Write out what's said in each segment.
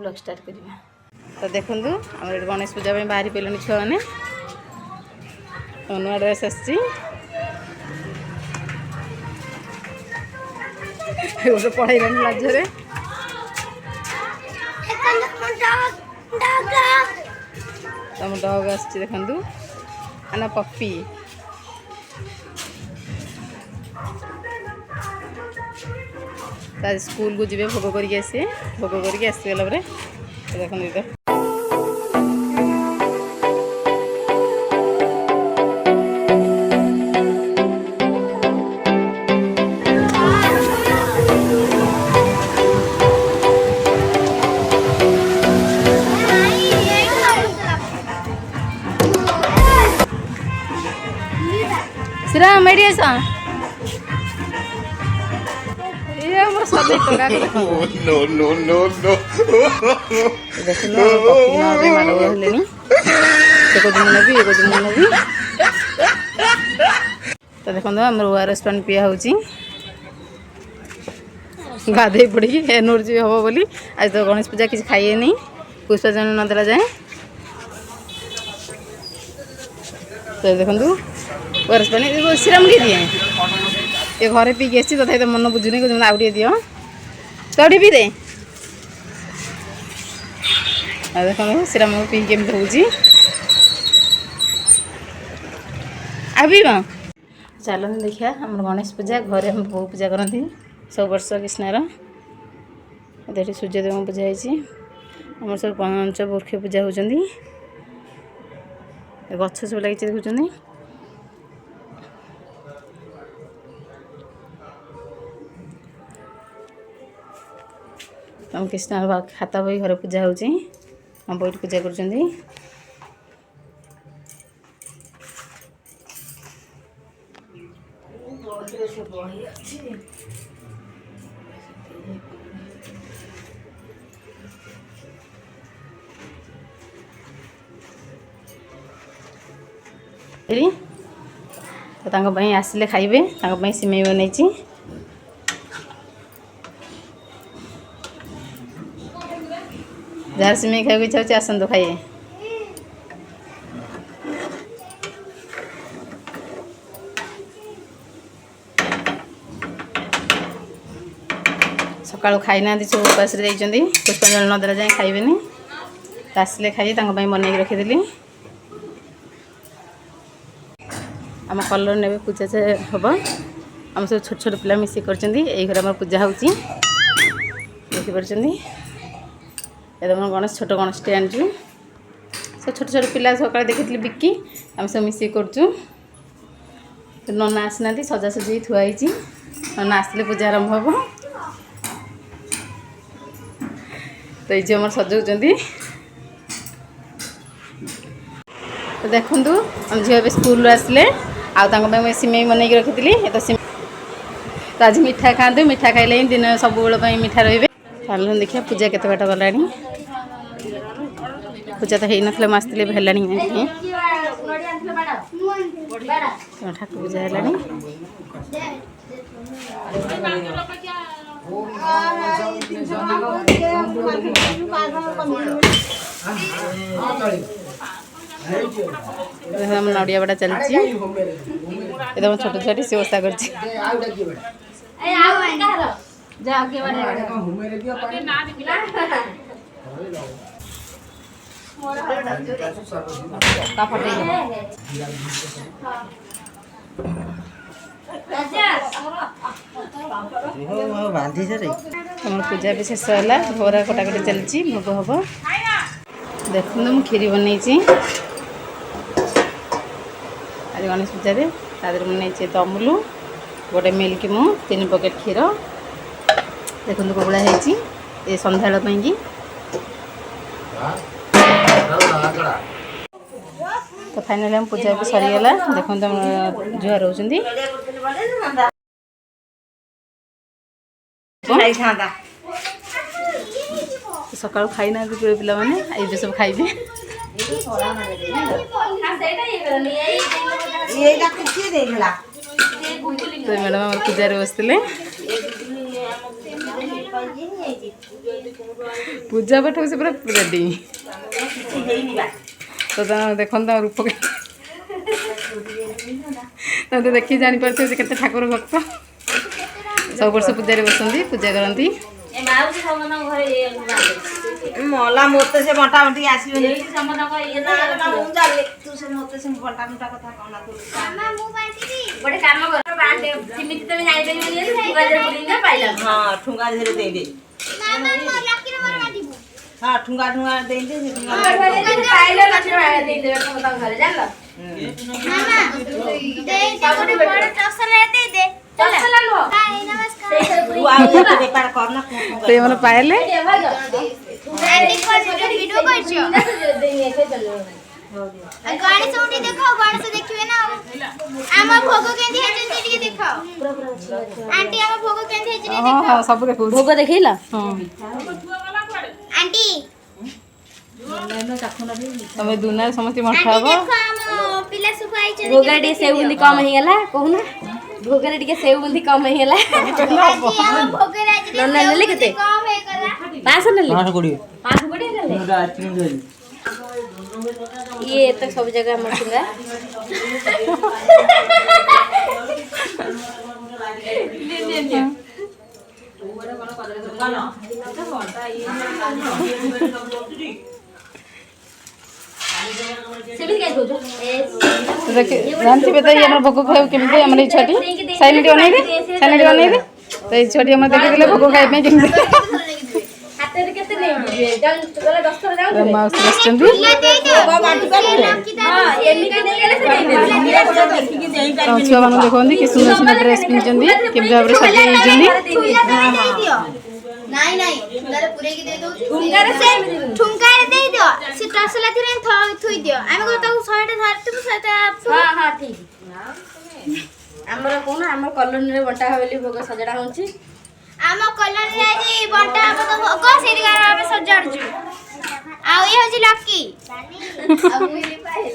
Blog start करिया। तो देखु आम गणेश पूजा बाहरी पे छुआ मैंने नुआ ड्रेस आसी पढ़ाई लाजरे तुम डग आस देखु आना पप्पी स्कूल को जीवे भोग करके आसे भोग करके आसीगला देखो सिरा मेरी ऐसा नो नो नो नो तो देखो आम ओआरएस पानी पिया हो गाधे पड़ी एनर्जी हम बोली आज तो गणेश पूजा किसी खाइए नहीं पुष्पाजन नदेला जाए तो देखो ओआरएस पानी श्रीराम की दिए ये घरे पीक आसी तथा तो मन बुझुनी आउ टे दियो तोड़ी भी दे देखो श्रीराम पीक केमती होगी आबी चलो देखिया आम गणेश पूजा घरे हम बहु पूजा करती सब वर्ष कृष्णार ये सूर्यदेव पूजा होम सब पंचपुरुष पूजा होती गछ सब लगी देखुं हम कृष्ण खाता बही घर पूजा होम बैठ पूजा कर तो आसिले खाइबे सिमेई बनई जार सिमेई खाई इच्छा होती आसतु खाइए सकाळु खाई ना सब उपास पुष्पांजलि नदेला जाए खाइबेनी आसिले खाई बनई रखीदी आम कलर ने पूजा से हम आम सब छोट छोट पिला मिसिक कर पूजा हो देखिपुर एकदम गणेश छोट गणेश टे आनी सब छोट छोट पिला सकाल देखी बिक्की आम सब मिसिक कर नना आसना सजासजी थुआई नना आसले पूजा आरंभ हम तो ये आम सजाऊँ तो देखु आम झील स्कूल आसले आउ सिमेई बनई रखी तो आज मिठा खाते मिठा खाइले दिन सब मिठा रे चलो देखिए पूजा केते बाट गला पूजा तो होना मसले है ठाकुर पूजा है नड़िया बड़ा चलती एकदम छोट छोटी सी ओसा कर पूजा भी शेष है घोरा कटाकटी चलती भोग हम देखु मुझे खीरी बनई आज गणेश पूजा बनई अमूल गोटे मिल्क मु 3 पैकेट क्षीर देखो कौड़ा है सन्ध्या की तो फाइनली हम पूजा भी सरीगला देखो झुआ रोचंदी सकाल खाई ना पूरे पिला माने ये सब खाइबे तो मैडम पूजा बसते पूजा पाठ से पूरा रेडी तो देखो रूप तो देखिए जापारे से केते ठाकुर भक्त सब वर्ष पूजा बसती पूजा करती मला मत से बंटा बंटी आसो हाँ ठुंगा धीरे दे दे हाँ ठुंगा ठुंगा दे दे तो पाए गणेश उठी देखो गणेश देखिए ना आम भोग केंदी हेजन ଟିକେ ଦେଖାओ आंटी आम भोग केंदी हेजन देखो हां सब देखो भोग देखैला हां आंटी तमे दुना समस्त मठा आंटी हो देखो आम पिला सुख आइ छै भोग रे सेव बुंदी कम हेला कहूना भोग रे ଟିକେ सेव बुंदी कम हेला भोग राज नन्ना ले केते कम हे कला 500 ले 520 ले ये तो सब जगह मठुंगा जानते तो ये भोग खाऊ केमती आम छुआटी साइनिटी अनेबे तो ये छुआटी आम देखिए भोग खाइबे केमती माउस बसचंदी छुआ मान देखते कि सुंदर सुंदर ड्रेस पिंधि केमती भाव सजे नहीं नहीं ठुंगारे पूरे की दे दो ठुंगारे से ठुंगारे दे दो से टसला थिरे थुई दियो आमे को ताऊ 100 टा धरते तो 100 टा हां हां ठीक हमर कोन हमर कॉलोनी रे बंटा हवेली भोग सजडा होंची आम कॉलोनी रे जी बंटा हम तो भोग सेरी गार आमे सजाडजु आ ये होजी लक्की आ मुली पाइल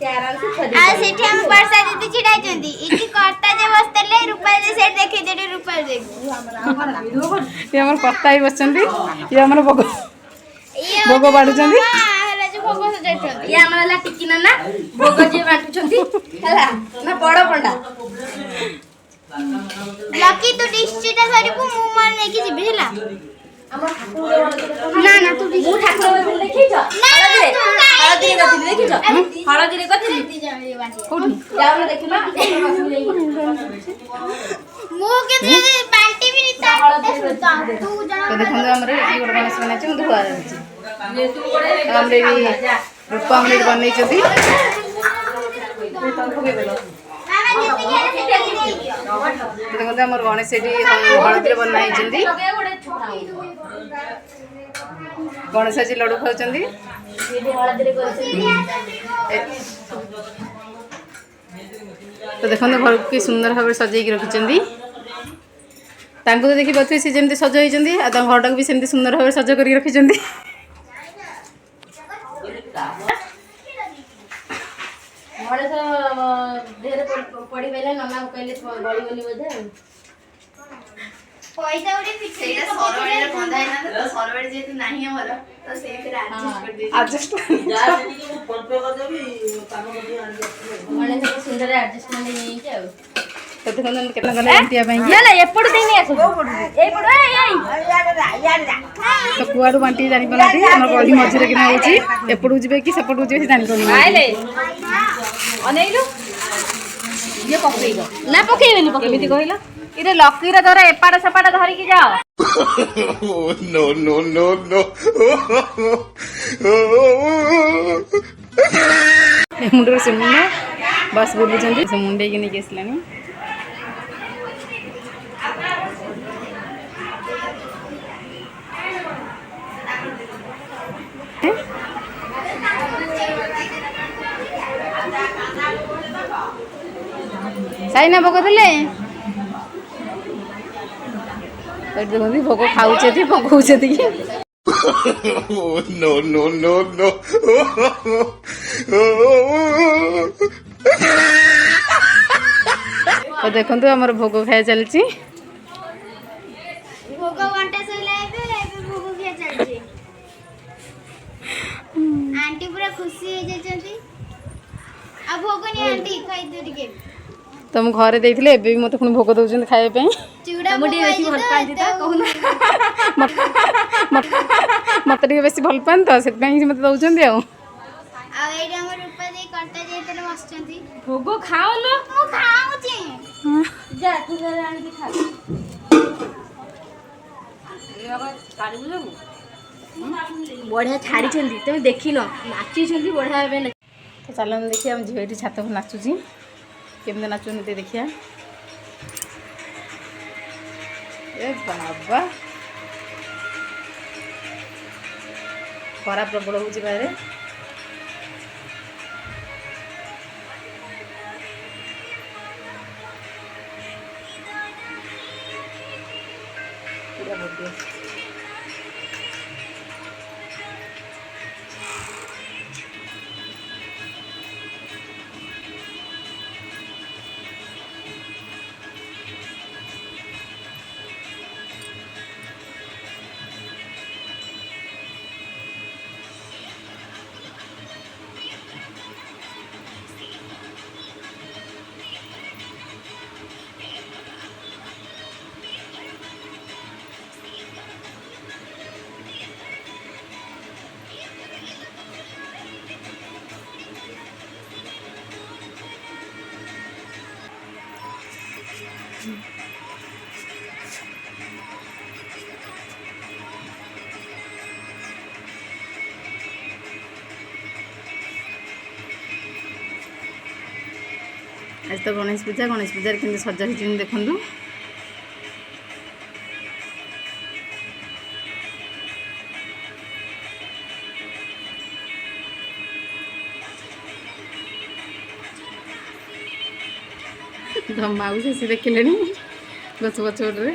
आ सेठी हम वर्षा दीदी छिड़ाई चंदी इति कट्टा जे बसतले रुपा जे सेठ देखि जेडी रुपा देख ये हमर पत्ता ही बसचंदी ये हमर भोग भोग बाडुचंदी हला जे भोग सजाइछंदी ये हमरा ला टिकी ना भोग जे बाटुचंदी हला ना बड़ पंडा लकी तू डिस्ट्रिक्ट धरिबु मु मान नै कि जिबि हला ना ना तू मु ठाकुर देखि छ हळदी देखि छ हळदी रे कथि जाऊ ना देखि ना मु के बाल्टी भी निता तू जना तो देखो हमरे ये गोटे गणेश बनै छै धुआ रहछि हमरे भी रूप हमरे बनै छथि देखो हमर गणेश एटी हळदी बनाई छथि गणेश जी लड्डू खाउछंदी तो देखो घर की सुंदर भाव सजाई रखिंट तांको तो देखी पाथे सी जमी सज होती घरटा भी सेमती सुंदर भाव सज कर रखिंट मणिष देहरे पड़ी पहले नना कहले गली गली बोधे पैसा उडे फिक्स एटा सरवडे रे बंधाय ना तो सरवडे जेतु नाही हमर तो सेतिर एडजस्ट कर दे एडजस्ट जा सेठी को फोन पे कर देबी काम कर मणिष को सुंदर एडजस्टमेंट नहीं के तो देखो हम केतना गले एंटिया पई ये ना एपड़ देनी आसो ए पड़ ए यार तो कुआडू बांटी जानि पनाती हमर गली मझरे किना होची एपडू जिबे कि सेपडू जिबे जानि पनी आइले अनेइलो ये पकई दो ना पकईबेनी पकईबेनी कहिला इरे लकी रे धर एपाड़ सेपाड़ धरि की जाओ no no no no मुंडर से मुंडा बस बोलु जंदी से मुंडे के नहीं केसलानी साइना भोग देले देखो भोग खाऊचे भोगौचे no no no no तो देखो हमर भोग खाया चलची भोग वांटा आंटी पूरा खुशी हो जाती आ भोग नहीं आंटी खाई दो टिके तुम घरे देइथिले एबे भी मते पुणी भोग दउछन खाए पे चूड़ा तुम ଟିକେ ବେଶୀ ଭଲ ପାଆନ୍ତି ତ କହୁନା मते टिके बेसी भल पान तो सेत ପାଇଁ मते दउछन आ आ एटा हमर रूपा दे कट्टा जे तले बसचंती ଭୋଗ ଖାଅ ଲୋ मु खाऊची ଯା ତୁ ଯା ଆଣିକି ଖା ବଢିଆ ଛାଡ଼ିଛନ୍ତି ତମେ ଦେଖିନ ନାଚିଛନ୍ତି ବଢିଆ ଭାବେ तो चलन देखिए हम झील छात पर नाचुची केमती नाचुन देखिया ए बाबा खरा प्रबल हो बाहर पूरा बढ़िया आज तो गणेश पूजा के सजा हो देखु तो माउसी से देखिले गछ पछपटे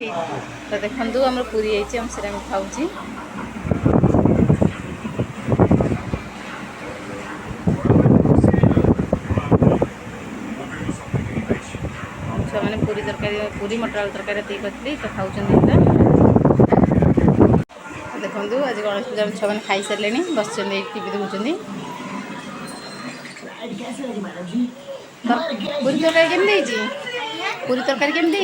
तो देखु आम पूरी आम से खाऊँ छुआ मैंने पूरी तरकारी पूरी मटर आलू तरकारी करी तो खाऊँ देखु आज गणेश पूजा छुआ मैंने खाई सारे बस टीवी देखुं पूरी तरकारी केमती पूरी तरकारी केमती